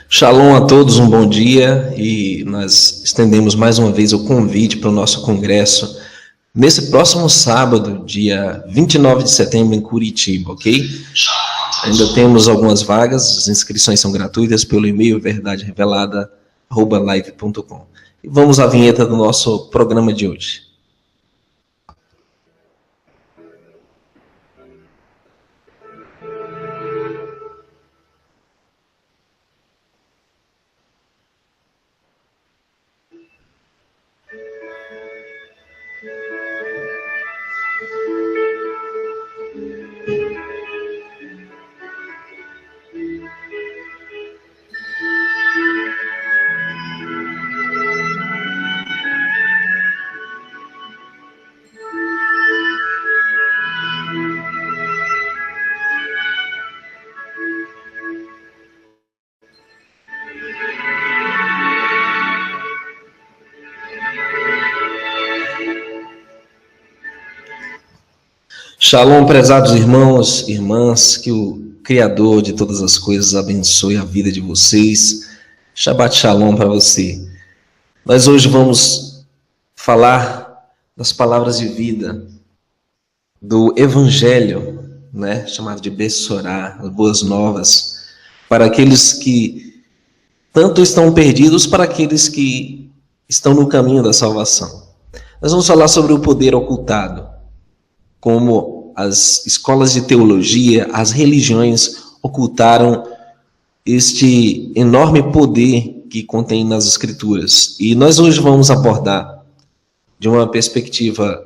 Shalom a todos, um bom dia, e nós estendemos mais uma vez o convite para o nosso congresso nesse próximo sábado, dia 29 de setembro, em Curitiba, ok? Ainda temos algumas vagas, as inscrições são gratuitas pelo e-mail verdaderevelada@live.com. E vamos à vinheta do nosso programa de hoje. Shalom, prezados irmãos e irmãs, que o Criador de todas as coisas abençoe a vida de vocês. Shabbat Shalom para você. Nós hoje vamos falar das palavras de vida do Evangelho, chamado de Bessorá, as boas novas, para aqueles que tanto estão perdidos, para aqueles que estão no caminho da salvação. Nós vamos falar sobre o poder ocultado, como as escolas de teologia, as religiões ocultaram este enorme poder que contém nas Escrituras. E nós hoje vamos abordar, de uma perspectiva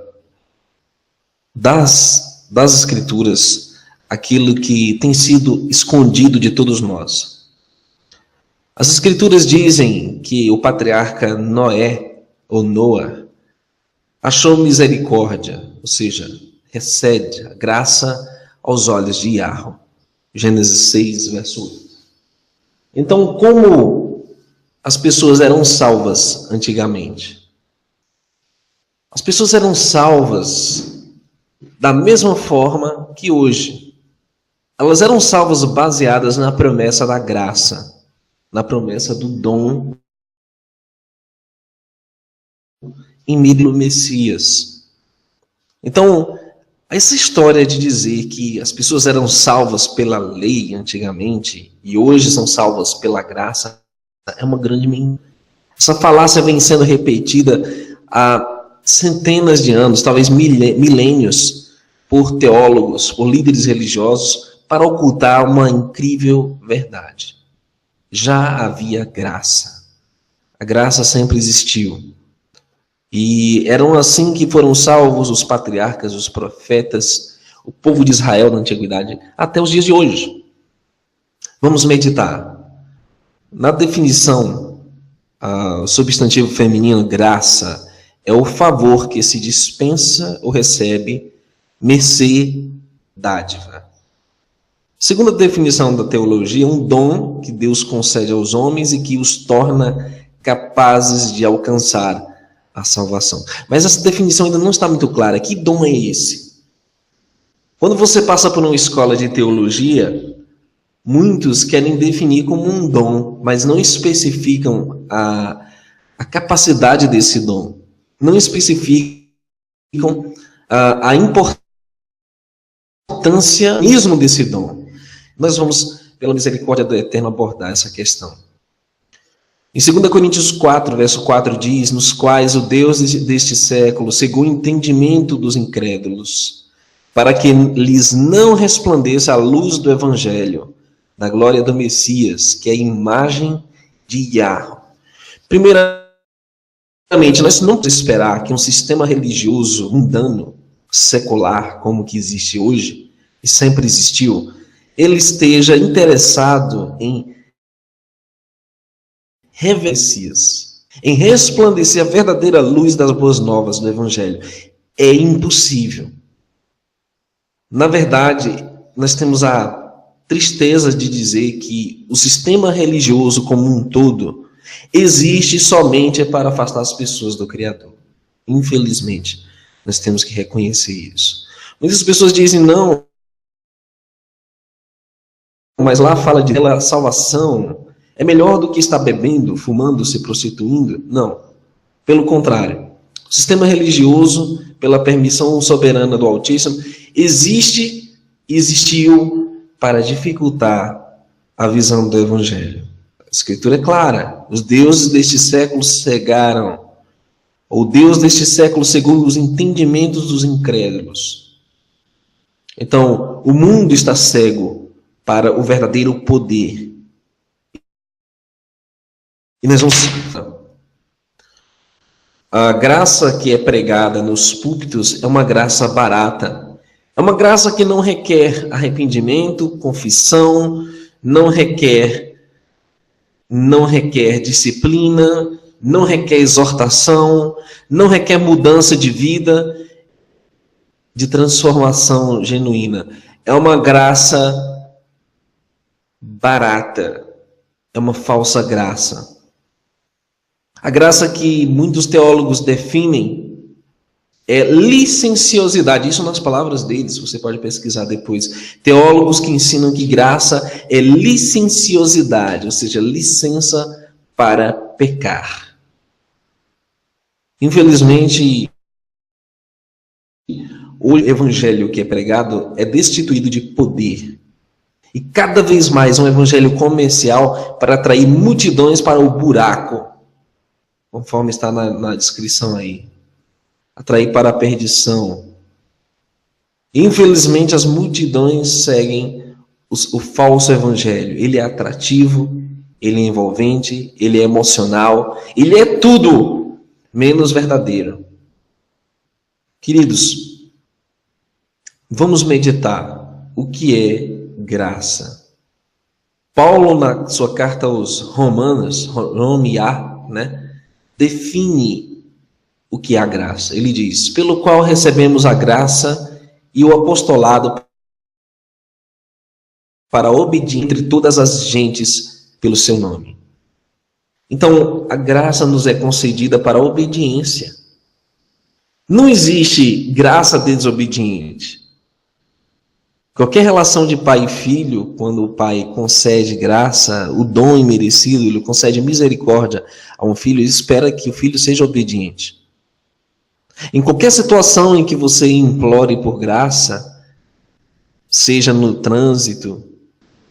das Escrituras, aquilo que tem sido escondido de todos nós. As Escrituras dizem que o patriarca Noé, ou Noa, achou misericórdia, ou seja, recebe a graça aos olhos de Yahweh. Gênesis 6, verso 8. Então, como as pessoas eram salvas antigamente? As pessoas eram salvas da mesma forma que hoje. Elas eram salvas baseadas na promessa da graça, na promessa do dom em meio do Messias. Então, essa história de dizer que as pessoas eram salvas pela lei antigamente e hoje são salvas pela graça é uma grande mentira. Essa falácia vem sendo repetida há centenas de anos, talvez milênios, por teólogos, por líderes religiosos, para ocultar uma incrível verdade. Já havia graça. A graça sempre existiu. E eram assim que foram salvos os patriarcas, os profetas, o povo de Israel na antiguidade, até os dias de hoje. Vamos meditar. Na definição, o substantivo feminino graça é o favor que se dispensa ou recebe, mercê, dádiva. Segundo a definição da teologia, um dom que Deus concede aos homens e que os torna capazes de alcançar a salvação. Mas essa definição ainda não está muito clara. Que dom é esse? Quando você passa por uma escola de teologia, muitos querem definir como um dom, mas não especificam a capacidade desse dom. Não especificam a importância mesmo desse dom. Nós vamos, pela misericórdia do Eterno, abordar essa questão. Em 2 Coríntios 4, verso 4 diz, nos quais o Deus deste século cegou o entendimento dos incrédulos, para que lhes não resplandeça a luz do Evangelho, da glória do Messias, que é a imagem de Yahweh. Primeiramente, nós não podemos esperar que um sistema religioso mundano, secular, como que existe hoje, e sempre existiu, ele esteja interessado em em resplandecer a verdadeira luz das boas novas do Evangelho. É impossível. Na verdade, nós temos a tristeza de dizer que o sistema religioso como um todo existe somente para afastar as pessoas do Criador. Infelizmente, nós temos que reconhecer isso. Muitas pessoas dizem, não, mas lá fala de salvação, é melhor do que estar bebendo, fumando, se prostituindo? Não. Pelo contrário. O sistema religioso, pela permissão soberana do Altíssimo, existiu para dificultar a visão do Evangelho. A Escritura é clara. Os deuses deste século cegaram. O Deus deste século cegou os entendimentos dos incrédulos. Então, o mundo está cego para o verdadeiro poder. E nós vamos... A graça que é pregada nos púlpitos é uma graça barata. É uma graça que não requer arrependimento, confissão, não requer disciplina, não requer exortação, não requer mudança de vida, de transformação genuína. É uma graça barata, é uma falsa graça. A graça que muitos teólogos definem é licenciosidade. Isso nas palavras deles, você pode pesquisar depois. Teólogos que ensinam que graça é licenciosidade, ou seja, licença para pecar. Infelizmente, o evangelho que é pregado é destituído de poder. E cada vez mais um evangelho comercial para atrair multidões para o buraco, conforme está na descrição aí. Atrair para a perdição. Infelizmente, as multidões seguem o falso evangelho. Ele é atrativo, ele é envolvente, ele é emocional, ele é tudo menos verdadeiro. Queridos, vamos meditar o que é graça. Paulo, na sua carta aos Romanos, define o que é a graça. Ele diz: pelo qual recebemos a graça e o apostolado para a obediência entre todas as gentes pelo seu nome. Então, a graça nos é concedida para a obediência. Não existe graça desobediente. Qualquer relação de pai e filho, quando o pai concede graça, o dom imerecido, ele concede misericórdia a um filho, ele espera que o filho seja obediente. Em qualquer situação em que você implore por graça, seja no trânsito,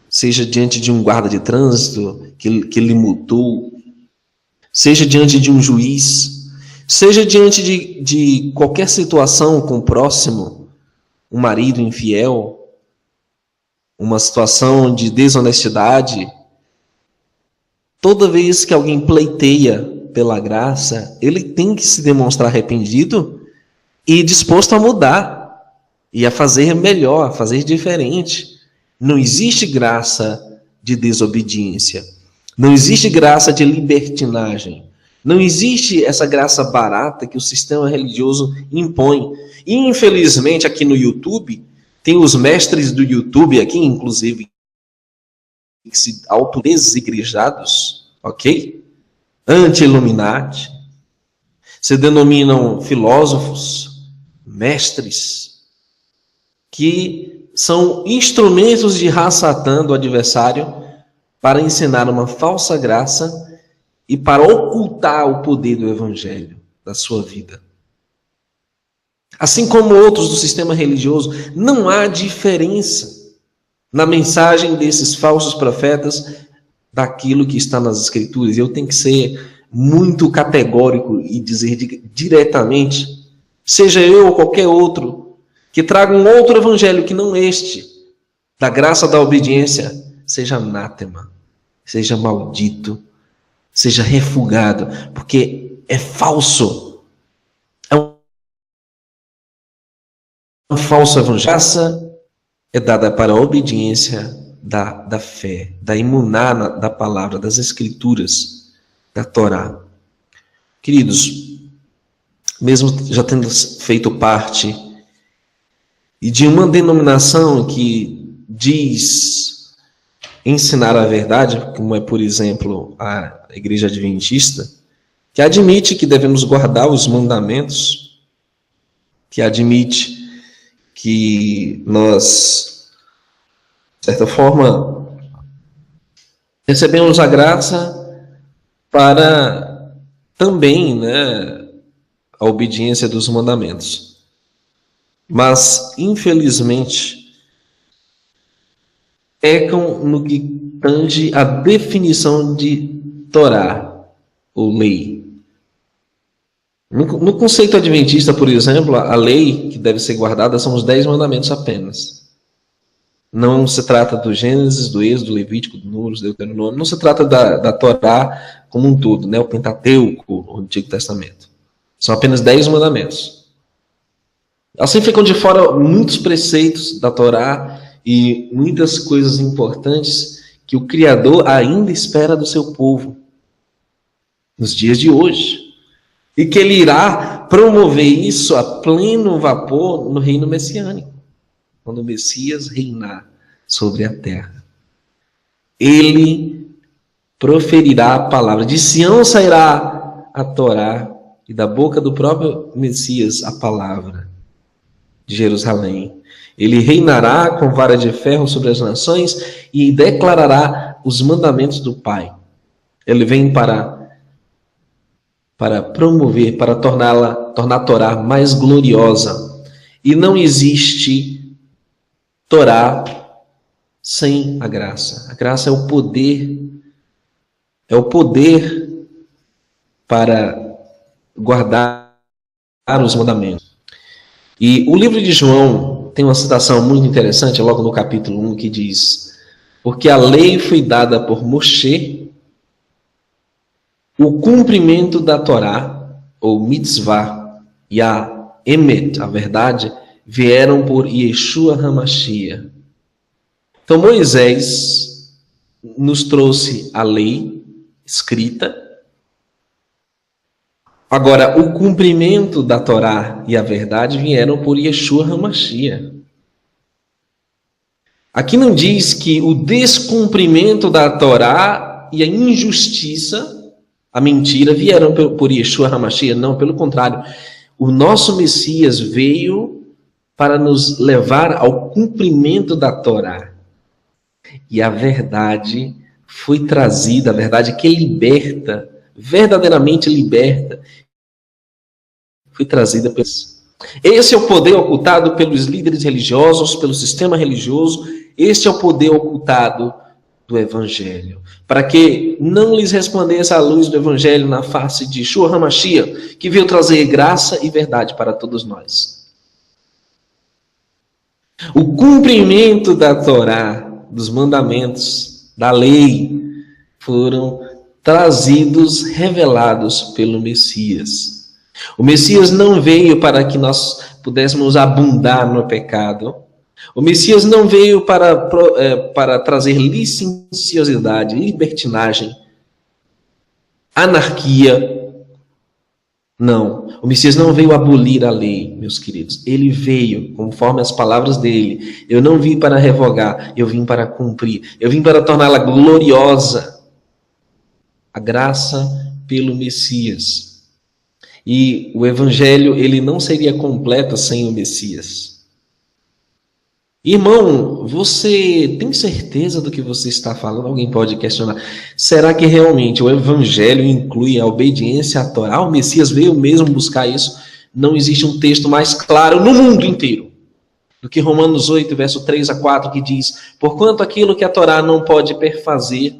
seja diante de um guarda de trânsito que lhe multou, seja diante de um juiz, seja diante de qualquer situação com o próximo, um marido infiel, uma situação de desonestidade, toda vez que alguém pleiteia pela graça, ele tem que se demonstrar arrependido e disposto a mudar e a fazer melhor, a fazer diferente. Não existe graça de desobediência. Não existe graça de libertinagem. Não existe essa graça barata que o sistema religioso impõe. E, infelizmente, aqui no YouTube, tem os mestres do YouTube aqui, inclusive, que se autodesigrejados, ok? Anti-Illuminati. Se denominam filósofos, mestres, que são instrumentos de Ra-Satã, do adversário, para ensinar uma falsa graça e para ocultar o poder do evangelho da sua vida. Assim como outros do sistema religioso, não há diferença na mensagem desses falsos profetas daquilo que está nas Escrituras. Eu tenho que ser muito categórico e dizer diretamente, seja eu ou qualquer outro, que traga um outro evangelho que não este, da graça da obediência, seja anátema, seja maldito, seja refugado, porque é falso. É um falso evangelho. A graça é dada para a obediência da fé, da imunar da palavra, das escrituras, da Torá. Queridos, mesmo já tendo feito parte e de uma denominação que diz ensinar a verdade, como é, por exemplo, a Igreja Adventista, que admite que devemos guardar os mandamentos, que admite que nós, de certa forma, recebemos a graça para também, né, a obediência dos mandamentos. Mas, infelizmente, pecam no que tange a definição de Torá, ou lei. No conceito adventista, por exemplo, a lei que deve ser guardada são os 10 mandamentos apenas. Não se trata do Gênesis, do Êxodo, do Levítico, do Números, do Deuteronômio. Não se trata da Torá como um todo, né? O Pentateuco, o Antigo Testamento. São apenas 10 mandamentos. Assim ficam de fora muitos preceitos da Torá e muitas coisas importantes que o Criador ainda espera do seu povo nos dias de hoje. E que ele irá promover isso a pleno vapor no reino messiânico, quando o Messias reinar sobre a terra. Ele proferirá a palavra. De Sião sairá a Torá, e da boca do próprio Messias a palavra de Jerusalém. Ele reinará com vara de ferro sobre as nações e declarará os mandamentos do Pai. Ele vem para promover, para tornar a Torá mais gloriosa. E não existe Torá sem a graça. A graça é o poder para guardar os mandamentos. E o livro de João tem uma citação muito interessante, logo no capítulo 1, que diz: porque a lei foi dada por Moshe, o cumprimento da Torá, ou mitzvah, e a emet, a verdade, vieram por Yeshua HaMashiach. Então Moisés nos trouxe a lei escrita. Agora, o cumprimento da Torá e a verdade vieram por Yeshua HaMashiach. Aqui não diz que o descumprimento da Torá e a injustiça, a mentira, vieram por Yeshua HaMashiach. Não, pelo contrário. O nosso Messias veio para nos levar ao cumprimento da Torá. E a verdade foi trazida, a verdade que liberta, verdadeiramente liberta, foi trazida pelos... Esse é o poder ocultado pelos líderes religiosos, pelo sistema religioso. Este é o poder ocultado do Evangelho, para que não lhes resplandece a luz do Evangelho na face de Yeshua HaMashiach, que veio trazer graça e verdade para todos nós. O cumprimento da Torá, dos mandamentos, da lei, foram trazidos, revelados pelo Messias. O Messias não veio para que nós pudéssemos abundar no pecado. O Messias não veio para trazer licenciosidade, libertinagem, anarquia. Não, o Messias não veio abolir a lei, meus queridos. Ele veio, conforme as palavras dele. Eu não vim para revogar, eu vim para cumprir. Eu vim para torná-la gloriosa. A graça pelo Messias. E o Evangelho, ele não seria completo sem o Messias. Irmão, você tem certeza do que você está falando? Alguém pode questionar. Será que realmente o Evangelho inclui a obediência à Torá? O Messias veio mesmo buscar isso? Não existe um texto mais claro no mundo inteiro do que Romanos 8, verso 3 a 4, que diz: porquanto aquilo que a Torá não pode perfazer,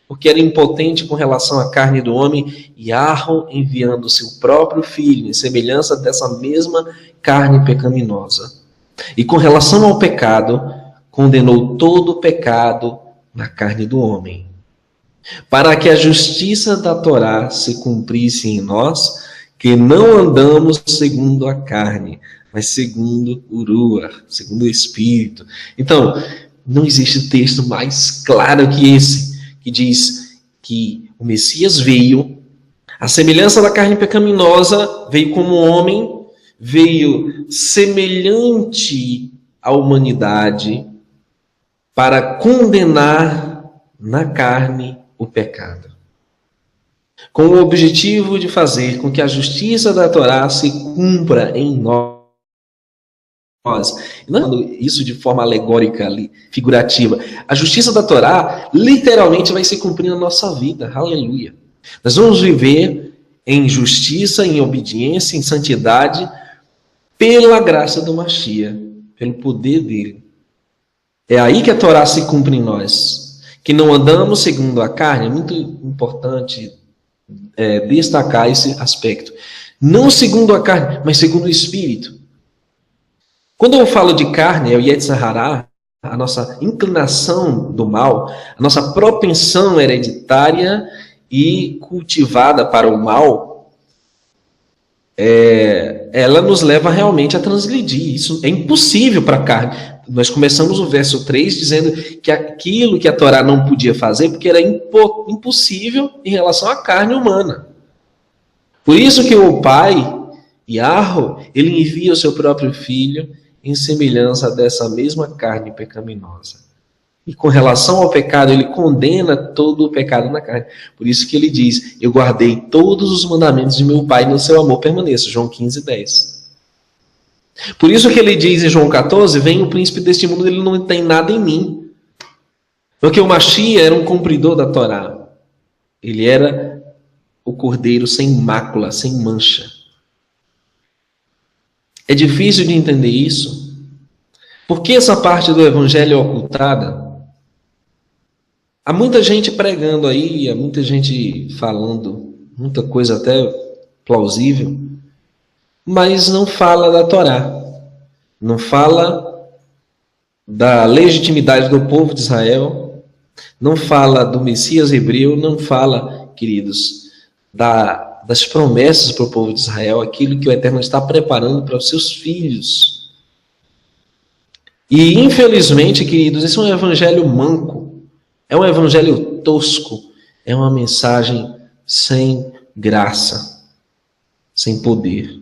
porque era impotente com relação à carne do homem, e Yahweh, enviando seu próprio Filho em semelhança dessa mesma carne pecaminosa. E com relação ao pecado, condenou todo o pecado na carne do homem, para que a justiça da Torá se cumprisse em nós, que não andamos segundo a carne, mas segundo o Ruach, segundo o Espírito. Então, não existe texto mais claro que esse, que diz que o Messias veio, a semelhança da carne pecaminosa, veio como homem, veio semelhante à humanidade para condenar na carne o pecado, com o objetivo de fazer com que a justiça da Torá se cumpra em nós, Não isso de forma alegórica, figurativa. A justiça da Torá literalmente vai se cumprir na nossa vida. Aleluia. Nós vamos viver em justiça, em obediência, em santidade, pela graça do Mashiach, pelo poder dele. É aí que a Torá se cumpre em nós. Que não andamos segundo a carne. É muito importante destacar esse aspecto. Não segundo a carne, mas segundo o Espírito. Quando eu falo de carne, é o Yetzer Hará, a nossa inclinação do mal, a nossa propensão hereditária e cultivada para o mal, ela nos leva realmente a transgredir. Isso é impossível para a carne. Nós começamos o verso 3 dizendo que aquilo que a Torá não podia fazer, porque era impossível em relação à carne humana. Por isso que o Pai, Yahweh, ele envia o seu próprio Filho em semelhança dessa mesma carne pecaminosa. E com relação ao pecado, ele condena todo o pecado na carne. Por isso que ele diz, eu guardei todos os mandamentos de meu Pai, no seu amor permaneça. João 15:10. Por isso que ele diz em João 14, vem o príncipe deste mundo, ele não tem nada em mim. Porque o Mashiach era um cumpridor da Torá. Ele era o cordeiro sem mácula, sem mancha. É difícil de entender isso. Por que essa parte do evangelho é ocultada? Há muita gente pregando aí, há muita gente falando, muita coisa até plausível, mas não fala da Torá. Não fala da legitimidade do povo de Israel, não fala do Messias hebreu, não fala, queridos, das promessas para o povo de Israel, aquilo que o Eterno está preparando para os seus filhos. E, infelizmente, queridos, esse é um evangelho manco, é um evangelho tosco, é uma mensagem sem graça, sem poder.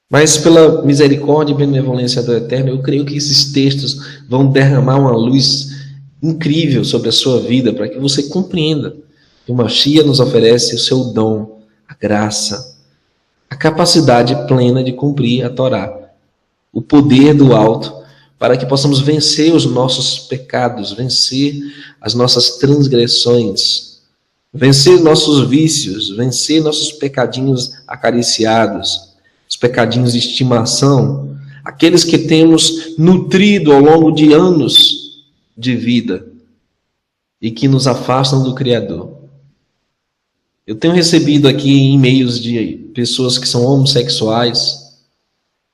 Mas, pela misericórdia e benevolência do Eterno, eu creio que esses textos vão derramar uma luz incrível sobre a sua vida, para que você compreenda que o Mashiach nos oferece o seu dom, a graça, a capacidade plena de cumprir a Torá, o poder do alto, para que possamos vencer os nossos pecados, vencer as nossas transgressões, vencer nossos vícios, vencer nossos pecadinhos acariciados, os pecadinhos de estimação, aqueles que temos nutrido ao longo de anos de vida e que nos afastam do Criador. Eu tenho recebido aqui e-mails de pessoas que são homossexuais.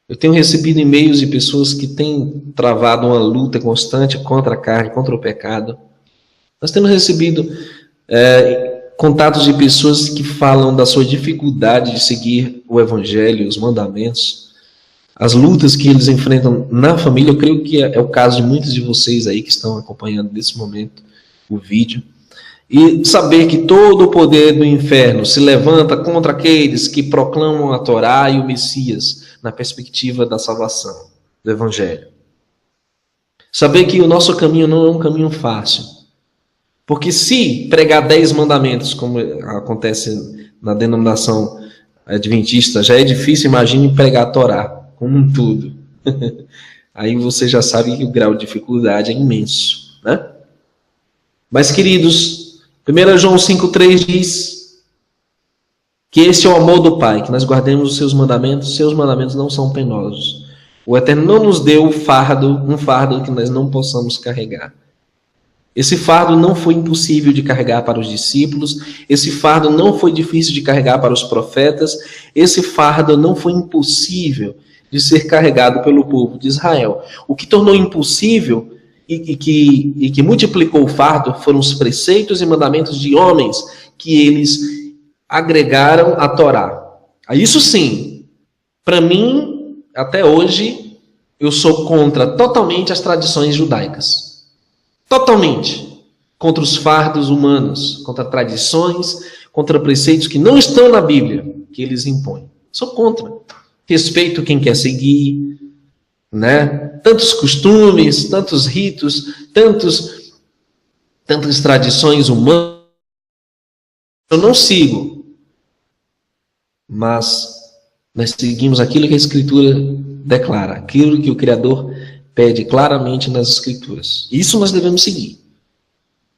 Eu tenho recebido e-mails de pessoas que têm travado uma luta constante contra a carne, contra o pecado. Nós temos recebido contatos de pessoas que falam da sua dificuldade de seguir o Evangelho, os mandamentos, as lutas que eles enfrentam na família. Eu creio que é o caso de muitos de vocês aí que estão acompanhando nesse momento o vídeo. E saber que todo o poder do inferno se levanta contra aqueles que proclamam a Torá e o Messias na perspectiva da salvação, do Evangelho. Saber que o nosso caminho não é um caminho fácil. Porque se pregar 10 mandamentos, como acontece na denominação adventista, já é difícil, imagine pregar a Torá, como um tudo. Aí você já sabe que o grau de dificuldade é imenso, né? Mas, queridos, 1 João 5,3 diz que esse é o amor do Pai, que nós guardemos os seus mandamentos não são penosos. O Eterno não nos deu um fardo que nós não possamos carregar. Esse fardo não foi impossível de carregar para os discípulos, esse fardo não foi difícil de carregar para os profetas, esse fardo não foi impossível de ser carregado pelo povo de Israel. O que tornou impossível e que multiplicou o fardo foram os preceitos e mandamentos de homens que eles agregaram à Torá. Isso sim, para mim, até hoje, eu sou contra totalmente as tradições judaicas. Totalmente. Contra os fardos humanos, contra tradições, contra preceitos que não estão na Bíblia, que eles impõem. Sou contra. Respeito quem quer seguir, né? Tantos costumes, tantos ritos, tantas tradições humanas. Eu não sigo. Mas nós seguimos aquilo que a Escritura declara, aquilo que o Criador pede claramente nas Escrituras. Isso nós devemos seguir.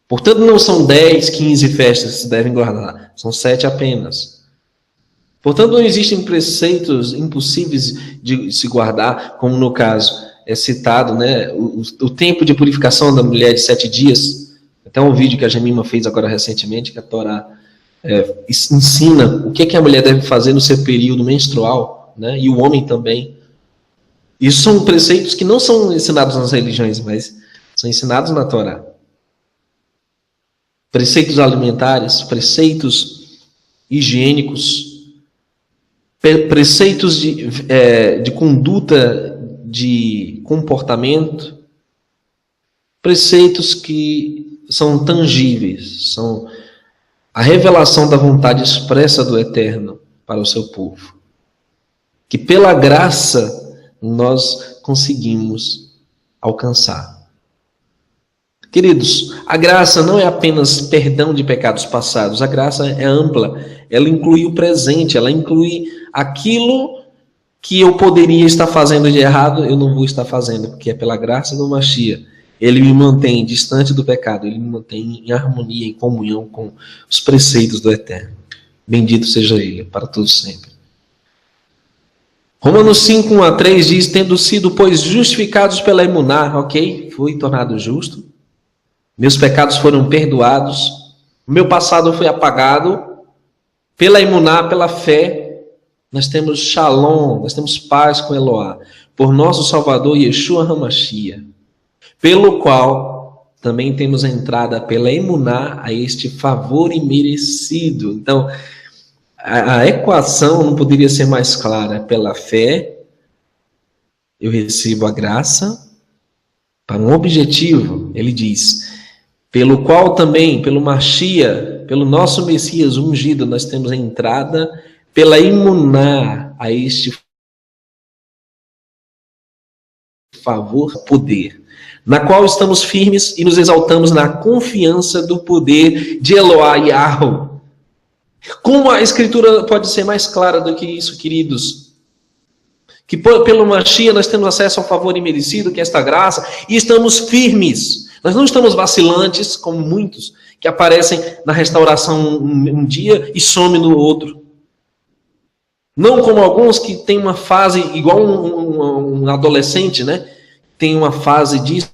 Portanto, não são 10, 15 festas que se devem guardar, são 7 apenas. Portanto, não existem preceitos impossíveis de se guardar, como no caso é citado, né, o tempo de purificação da mulher de 7 dias. Até um vídeo que a Gemima fez agora recentemente, que a Torá ensina o que a mulher deve fazer no seu período menstrual, né, e o homem também. Isso são preceitos que não são ensinados nas religiões, mas são ensinados na Torá. Preceitos alimentares, preceitos higiênicos, preceitos de conduta, de comportamento, preceitos que são tangíveis, são a revelação da vontade expressa do Eterno para o seu povo, que pela graça nós conseguimos alcançar. Queridos, a graça não é apenas perdão de pecados passados, a graça é ampla, ela inclui o presente, ela inclui aquilo que eu poderia estar fazendo de errado, eu não vou estar fazendo, porque é pela graça do Mashiach. Ele me mantém distante do pecado, ele me mantém em harmonia, em comunhão com os preceitos do Eterno. Bendito seja ele, para todos sempre. Romanos 5, 1-3 diz, tendo sido, pois, justificados pela emuná, ok? Fui tornado justo. Meus pecados foram perdoados. O meu passado foi apagado. Pela emuná, pela fé, nós temos shalom, nós temos paz com Eloá. Por nosso Salvador, Yeshua HaMashiach. Pelo qual também temos entrada pela emuná a este favor imerecido. Então, a equação não poderia ser mais clara. Pela fé, eu recebo a graça para um objetivo. Ele diz, pelo qual também, pelo Mashiach, pelo nosso Messias ungido, nós temos a entrada pela emuná a este favor, poder, na qual estamos firmes e nos exaltamos na confiança do poder de Eloá e Yahweh. Como a Escritura pode ser mais clara do que isso, queridos? Que pelo Mashiach nós temos acesso ao favor imerecido, que é esta graça, e estamos firmes. Nós não estamos vacilantes, como muitos, que aparecem na restauração um dia e somem no outro. Não como alguns que têm uma fase, igual um adolescente, né? Tem uma fase disso,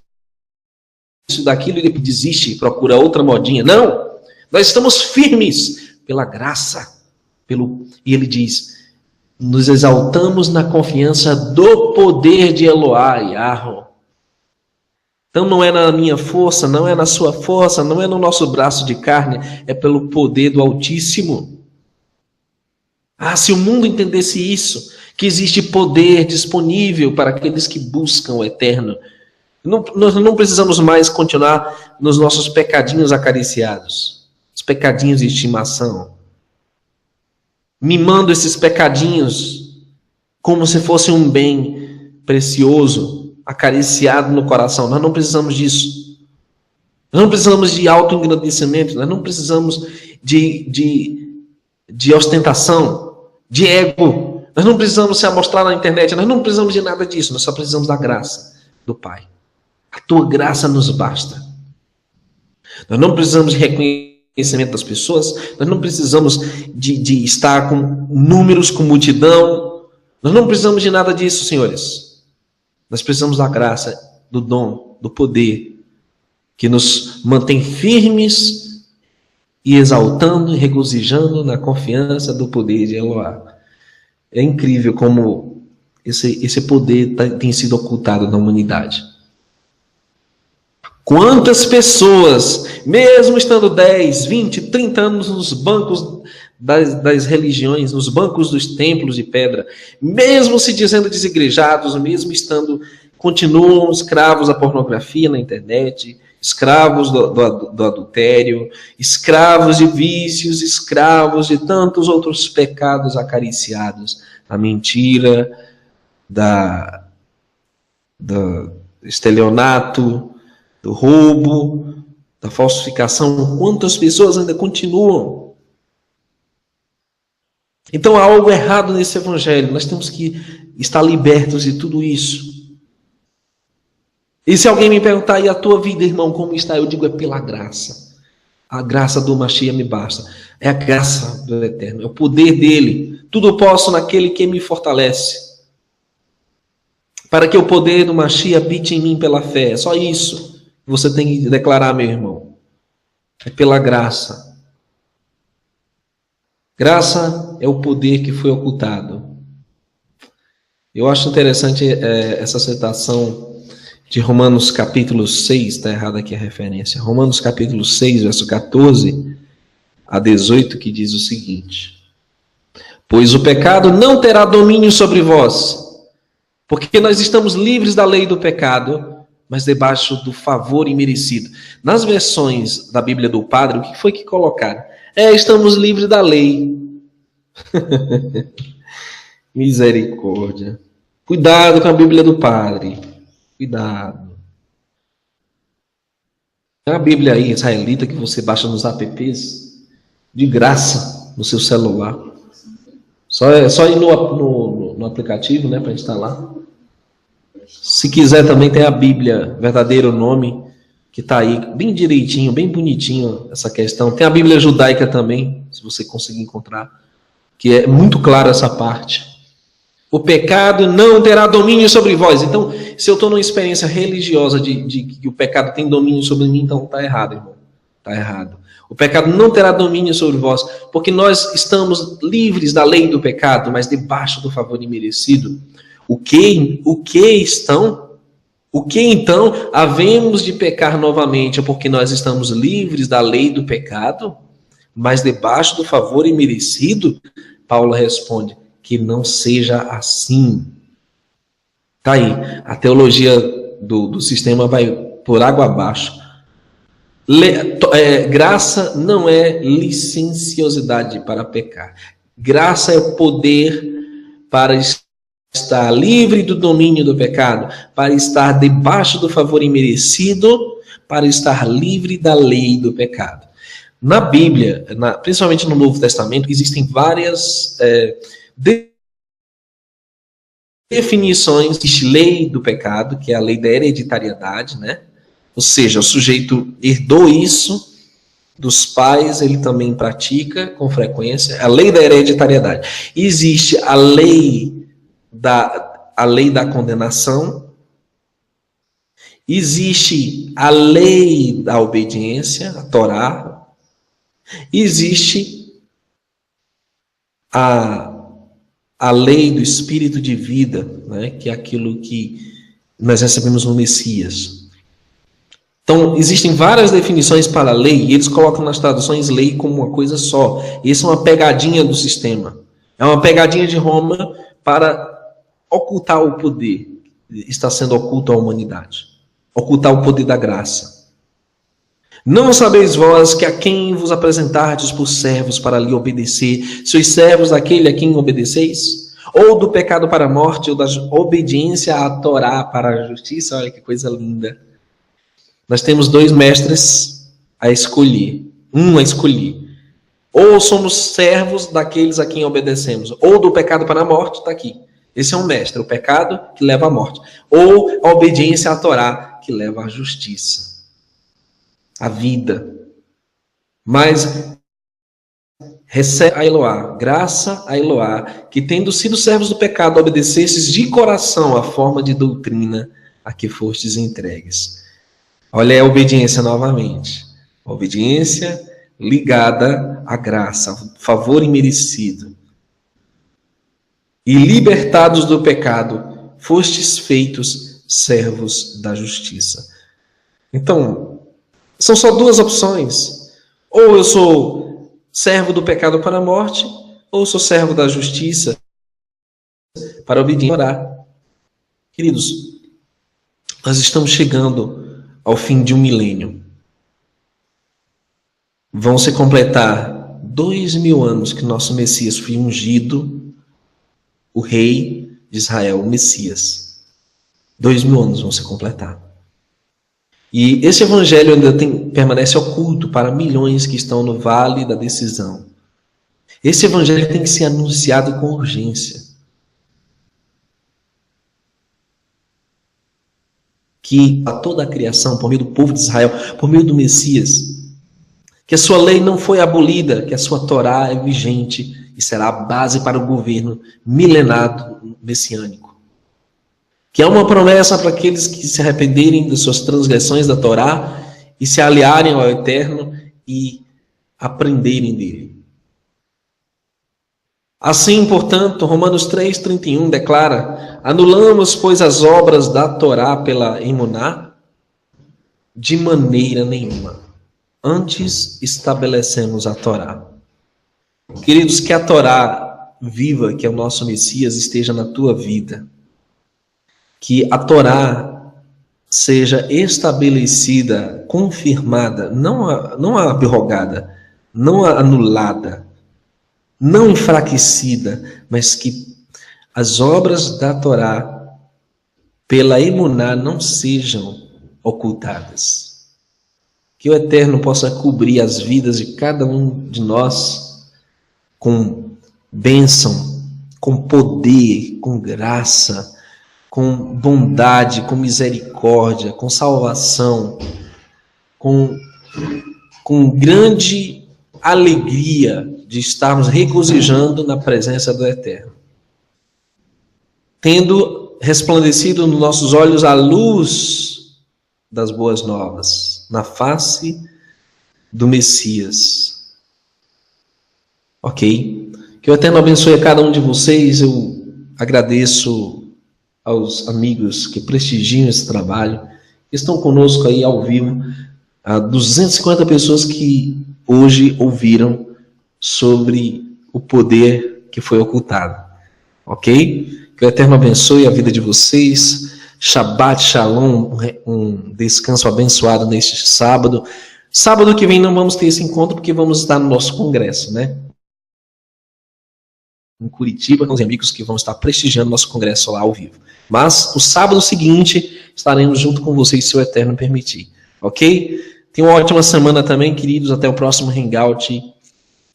daquilo, e ele desiste e procura outra modinha. Não! Nós estamos firmes pela graça. E ele diz, nos exaltamos na confiança do poder de Eloá e Yahweh. Então não é na minha força, não é na sua força, não é no nosso braço de carne, é pelo poder do Altíssimo. Ah, se o mundo entendesse isso, que existe poder disponível para aqueles que buscam o Eterno, nós não precisamos mais continuar nos nossos pecadinhos acariciados, os pecadinhos de estimação, mimando esses pecadinhos como se fosse um bem precioso, acariciado no coração. Nós não precisamos disso. Nós não precisamos de autoengrandecimento, nós não precisamos de ostentação, de ego. Nós não precisamos se amostrar na internet, nós não precisamos de nada disso, nós só precisamos da graça do Pai. A tua graça nos basta. Nós não precisamos de reconhecimento das pessoas, nós não precisamos de estar com números, com multidão, nós não precisamos de nada disso, senhores. Nós precisamos da graça, do dom, do poder, que nos mantém firmes e exaltando e regozijando na confiança do poder de Eloá. É incrível como esse poder tem sido ocultado na humanidade. Quantas pessoas, mesmo estando 10, 20, 30 anos nos bancos das religiões, nos bancos dos templos de pedra, mesmo se dizendo desigrejados, mesmo continuam escravos da pornografia na internet, escravos do adultério, escravos de vícios, escravos de tantos outros pecados acariciados, a mentira, do estelionato, do roubo, da falsificação. Quantas pessoas ainda continuam? Então há algo errado nesse evangelho. Nós temos que estar libertos de tudo isso. E se alguém me perguntar, e a tua vida, irmão, como está? Eu digo, é pela graça. A graça do Mashiach me basta. É a graça do Eterno, é o poder dele. Tudo eu posso naquele que me fortalece. Para que o poder do Mashiach habite em mim pela fé. É só isso que você tem que declarar, meu irmão. É pela graça. Graça é o poder que foi ocultado. Eu acho interessante essa citação de Romanos capítulo 6, está errada aqui a referência. Romanos capítulo 6, verso 14 a 18, que diz o seguinte: pois o pecado não terá domínio sobre vós, porque nós estamos livres da lei do pecado, mas debaixo do favor imerecido. Nas versões da Bíblia do Padre, o que foi que colocaram? Estamos livres da lei. Misericórdia. Cuidado com a Bíblia do Padre. Cuidado. Tem uma Bíblia aí, israelita, que você baixa nos apps, de graça, no seu celular. Só ir no aplicativo, né, para instalar. Se quiser também tem a Bíblia, verdadeiro nome, que está aí, bem direitinho, bem bonitinho essa questão. Tem a Bíblia judaica também, se você conseguir encontrar, que é muito clara essa parte. O pecado não terá domínio sobre vós. Então, se eu estou numa experiência religiosa de que o pecado tem domínio sobre mim, então está errado, irmão. Está errado. O pecado não terá domínio sobre vós, porque nós estamos livres da lei do pecado, mas debaixo do favor imerecido. O que então havemos de pecar novamente? Porque nós estamos livres da lei do pecado, mas debaixo do favor imerecido? Paulo responde, que não seja assim. Tá aí, a teologia do sistema vai por água abaixo. Graça não é licenciosidade para pecar. Graça é o poder para estar livre do domínio do pecado, para estar debaixo do favor imerecido, para estar livre da lei do pecado. Na Bíblia, principalmente no Novo Testamento, existem várias definições de lei do pecado, que é a lei da hereditariedade, né? Ou seja, o sujeito herdou isso dos pais, ele também pratica com frequência. A lei da hereditariedade. Existe a lei da condenação. Existe a lei da obediência, a Torá. Existe a lei do espírito de vida, né, que é aquilo que nós recebemos no Messias. Então, existem várias definições para a lei, e eles colocam nas traduções lei como uma coisa só. Isso é uma pegadinha do sistema. É uma pegadinha de Roma para ocultar o poder. Está sendo oculto à humanidade. Ocultar o poder da graça. Não sabeis vós que a quem vos apresentardes por servos para lhe obedecer, sois servos daquele a quem obedeceis? Ou do pecado para a morte, ou da obediência à Torá para a justiça? Olha que coisa linda. Nós temos dois mestres a escolher. A escolher. Ou somos servos daqueles a quem obedecemos. Ou do pecado para a morte, está aqui. Esse é um mestre, o pecado que leva à morte. Ou a obediência à Torá, que leva à justiça. A vida. Mas recebe a Eloá, graça a Eloá, que tendo sido servos do pecado, obedecestes de coração a forma de doutrina a que fostes entregues. Olha a obediência novamente. A obediência ligada à graça, ao favor imerecido. E libertados do pecado, fostes feitos servos da justiça. Então, são só duas opções. Ou eu sou servo do pecado para a morte, ou sou servo da justiça para obediência. Queridos, nós estamos chegando ao fim de um milênio. Vão se completar 2000 anos que nosso Messias foi ungido, o rei de Israel, o Messias. 2000 anos vão se completar. E esse evangelho ainda permanece oculto para milhões que estão no vale da decisão. Esse evangelho tem que ser anunciado com urgência. Que a toda a criação, por meio do povo de Israel, por meio do Messias, que a sua lei não foi abolida, que a sua Torá é vigente e será a base para o governo milenar messiânico. Que há uma promessa para aqueles que se arrependerem das suas transgressões da Torá e se aliarem ao Eterno e aprenderem dele. Assim, portanto, Romanos 3,31 declara: anulamos, pois, as obras da Torá pela emuná? De maneira nenhuma. Antes estabelecemos a Torá. Queridos, que a Torá viva, que é o nosso Messias, esteja na tua vida. Que a Torá seja estabelecida, confirmada, não abrogada, não anulada, não enfraquecida, mas que as obras da Torá pela emuná não sejam ocultadas. Que o Eterno possa cobrir as vidas de cada um de nós com bênção, com poder, com graça, com bondade, com misericórdia, com salvação, com grande alegria de estarmos regozijando na presença do Eterno. Tendo resplandecido nos nossos olhos a luz das boas novas, na face do Messias. Ok? Que o Eterno abençoe a cada um de vocês. Eu agradeço aos amigos que prestigiam esse trabalho, que estão conosco aí ao vivo, a 250 pessoas que hoje ouviram sobre o poder que foi ocultado. Ok? Que o Eterno abençoe a vida de vocês. Shabbat Shalom, um descanso abençoado neste sábado. Sábado que vem não vamos ter esse encontro porque vamos estar no nosso congresso, né? Em Curitiba, com os amigos que vão estar prestigiando nosso congresso lá ao vivo. Mas o sábado seguinte estaremos junto com vocês, se o Eterno permitir. Ok? Tenham uma ótima semana também, queridos. Até o próximo Hangout,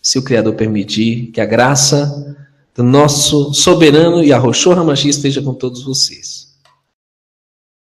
se o Criador permitir. Que a graça do nosso soberano Yahushua HaMashiach esteja com todos vocês.